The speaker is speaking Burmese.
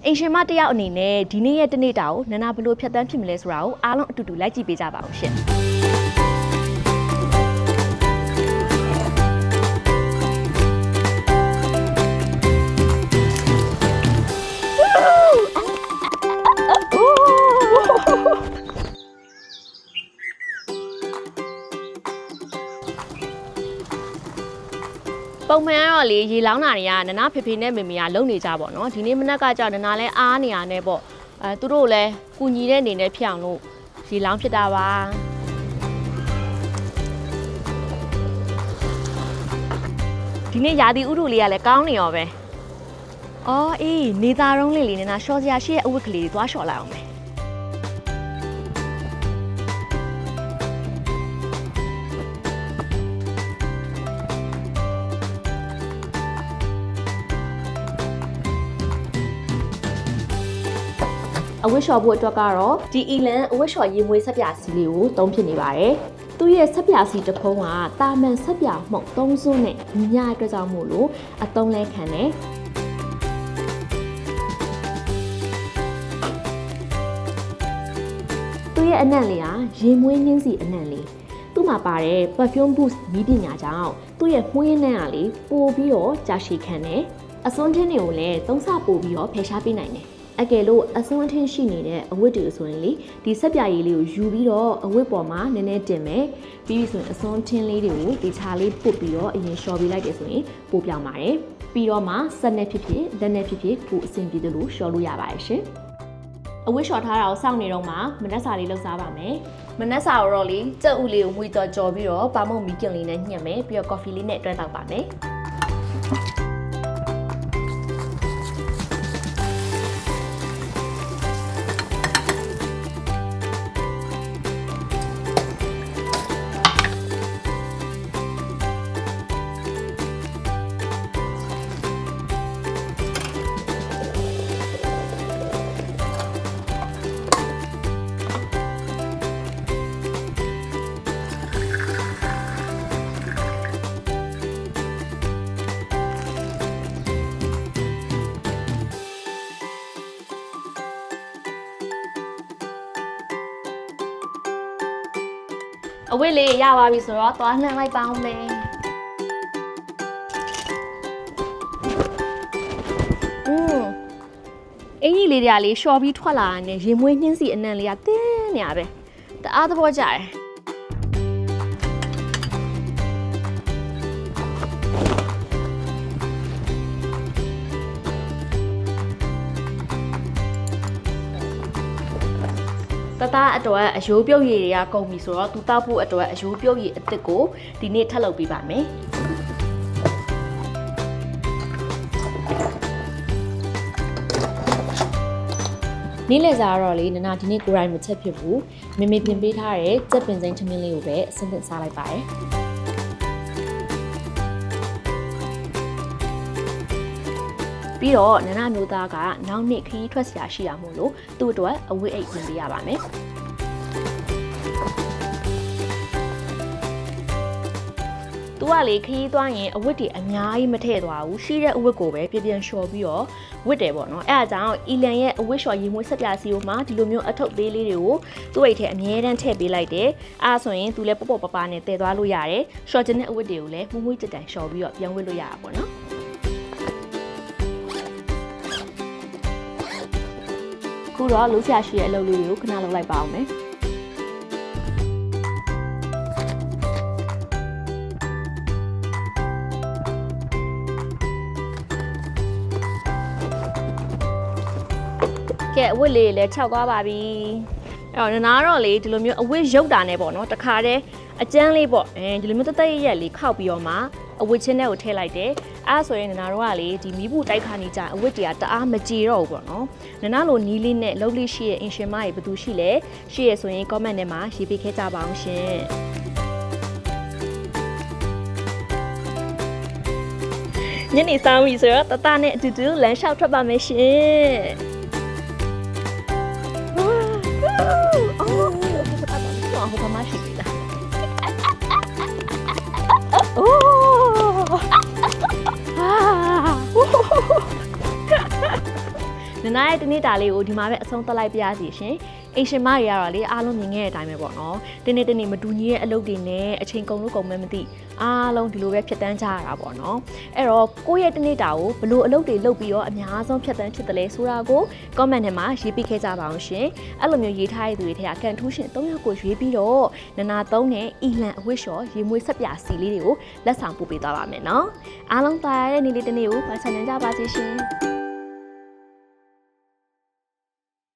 အိမ်ရှင်မတယောက်အနေနဲ့ဒီနေ့ရဲ့တနေ့တာကိုနနာဘလို့ဖြတ်တန်းဖြစ်မလဲဆိုတာကိုအားလုံးအတူတူလိုက်ကြည့်ပေးကြပါအောင်ရှင်ပုံမှန်ကတော့လေရေလောင်းတာတွေကနနာဖေဖေနဲ့မေမေကလုံနေကြပေါ့နော်ဒီနေ့မနက်ကကြောင့်နနာလဲအားနေရနဲ့ပေါ့သူတို့လည်းကူညီတဲ့အနေနဲ့ဖြစ်အောင်လို့ရေလောင်းဖြစ်တာပါဒီနေ့ရာသီဥတုလေးကလည်းကောင်းနေရောပဲအော်အေးနေသားရုံးလေးနနာရှော့စရာရှိရဲ့အဝတ်ကလေးတွေသွားလျှော့လိုက်အောင်မယ်အဝတ်လျှော်ဖို့အတွက်ကတော့ဒီအီလန်အဝတ်လျှော်ရေမွေးဆက်ပြစီလေးကိုသုံးဖြစ်နေပါတယ်။သူ့ရဲ့ဆက်ပြစီတစ်ဖုံးကတာမန်ဆက်ပြမှုန့်3စွန်းနဲ့ညီမျှအတွက်ကြောင့်မို့လို့အသုံးလဲခံတယ်။သူ့ရဲ့အနံ့လေးကရေမွေးနှင်းစီအနံ့လေး။သူ့မှာပါတဲ့ perfume boost နည်းပညာကြောင့်သူ့ရဲ့မွေးနှံ့ကလေးပိုပြီးတော့ကြာရှည်ခံတယ်။အစွန်းထင်းတွေကိုလည်းသုံးဆပို့ပြီးတော့ဖယ်ရှားပေးနိုင်တယ်။အကယ်လို့အစွန်းထင်းရှိနေတဲ့အဝတ်တွေဆိုရင်လေဒီဆက်ပြာရည်လေးကိုယူပြီးတော့အဝတ်ပေါ်မှာနည်းနည်းတင်မယ်ပြီးပြီဆိုရင်အစွန်းထင်းလေးတွေကိုဒီချာလေးပုတ်ပြီးတော့အရင်လျှော်ပေးလိုက်တယ်ဆိုရင်ပို့ပြောင်းပါတယ်ပြီးတော့မှဆက်နဲ့ဖြစ်ဖြစ်လက်နဲ့ဖြစ်ဖြစ်ကိုအဆင်ပြေသလိုလျှော်လို့ရပါတယ်ရှင်အဝတ်လျှော်ထားတာကိုစောင့်နေတော့မှမနက်စာလေးလှုပ်စားပါမယ်မနက်စာတော့လေကြက်ဥလေးကိုမွေးကြော်ပြီးတော့ပါမုတ်မီကင်လေးနဲ့ညှက်မယ်ပြီးတော့ကော်ဖီလေးနဲ့တွဲတောက်ပါမယ်အဝတ်လေးရပါပြီဆိုတော့သွားနှမ်းလိုက်ပါအောင်မယ်အင်ကြီးလေးတွေကလေရှော်ပြီးထွက်လာတယ်ရေမွေးနှင်းစီအနံ့လေးကတင်းနေရပဲတအားသဘောကျတယ်တသားအတွက်အယိုးပြုတ်ရည်တွေကကုန်ပြီဆိုတော့သူတောက်ဖို့အတွက်အယိုးပြုတ်ရည်အစ်စ်ကိုဒီနေ့ထပ်လုပ်ပေးပါမယ်နေ့လည်စာတော့လေနနာဒီနေ့ကိုရိုင်းမချက်ဖြစ်ဘူးမေမေပြင်ပေးထားတဲ့ကြက်ပင်စိမ်းထမင်းလေးကိုပဲအစင်းသစ်စားလိုက်ပါတယ်ပြီးတော့နနာမျိုးသားကနောက်နေ့ခရီးထွက်စရာရှိတာမို့လို့သူ့အတွက်အဝတ်အိတ်ပြင်ပေးရပါမယ်။သူကလေခရီးသွားရင်အဝတ်တွေအများကြီးမထည့်သွားဘူးရှိတဲ့အဝတ်ကိုပဲပြပြန်လျှော်ပြီးတော့ဝတ်တယ်ပေါ့နော်။အဲဒါကြောင့်အီလန်ရဲ့အဝတ်လျှော်ရေမွေးဆက်ပြစီကိုမှဒီလိုမျိုးအထုပ်သေးလေးတွေကိုသူ့အိတ်ထဲအမြဲတမ်းထည့်ပေးလိုက်တယ်။အဲဆိုရင်သူလည်းပေါ့ပေါ့ပါနဲ့တည်သွားလို့ရတယ်။လျှော်ချင်တဲ့အဝတ်တွေကိုလည်းမှုမှုကြက်တန်လျှော်ပြီးတော့ပြန်ဝတ်လို့ရတာပေါ့နော်။ခုတော့လုံးဆရာရှိရဲ့အလုပ်လေးတွေကိုခဏလုပ်လိုက်ပါအောင်မယ်ကဲအဝတ်လေးလည်းခြောက်သွားပါပြီအဲ့တော့နနာတော့လေဒီလိုမျိုးအဝတ်ရုပ်တာနဲ့ပေါ့နော်တခါတည်းအကျန်းလေးပေါ့ဒီလိုမျိုးတက်တက်ရက်လေးခောက်ပြီးတော့မှအဝတ်ချင်းထဲကိုထည့်လိုက်တယ်အဲ့ဆိုရင်နနာတို့ကလေဒီမီးဘူးတိုက်ခါနေကြအဝတ်တွေကတအားမကြေတော့ဘူးပေါ့နော်နနာလိုနီးလေးနဲ့လုပ်လေးရှိရဲ့အင်ရှင်မကြီးဘယ်သူရှိလဲရှိရဆိုရင် comment ထဲမှာရေးပေးခဲ့ကြပါအောင်ရှင်ညနေစားပြီဆိုတော့တတနဲ့အတူတူလမ်းလျှောက်ထွက်ပါမယ်ရှင်ဟိုကမရှိသေးလားအိုး နနာရဲ့တနေ့တာလေးကိုဒီမှာပဲအဆုံးသတ်လိုက်ပြရစီရှင်အိမ်ရှင်မတွေကတော့လေအားလုံးမြင်ခဲ့တဲ့အတိုင်းပဲပေါ့နော်တနေ့မတူညီတဲ့အလုပ်တွေနဲ့အချိန်ကုန်လို့ကုန်မဲမသိအားလုံးဒီလိုပဲဖြတ်တန်းကြရတာပေါ့နော်အဲ့တော့ကိုယ့်ရဲ့တနေ့တာကိုဘလို့အလုပ်တွေလုပ်ပြီးတော့အများဆုံးဖြတ်တန်းဖြစ်တယ်လဲဆိုတာကို comment ထဲမှာရေးပေးခဲ့ကြပါအောင်ရှင်အဲ့လိုမျိုးရေးထားတဲ့သူတွေထဲကကန်ထူးရှင်3ယောက်ကိုရွေးပြီးတော့နနာ3နဲ့အီလန်အဝတ်လျှော်ရေမွေးဆက်ပြစီလေးတွေကိုလက်ဆောင်ပို့ပေးသွားပါမယ်နော်အားလုံးပါရတဲ့နေ့လေးတစ်နေ့ကိုပါချန်ကြပါစေရှင်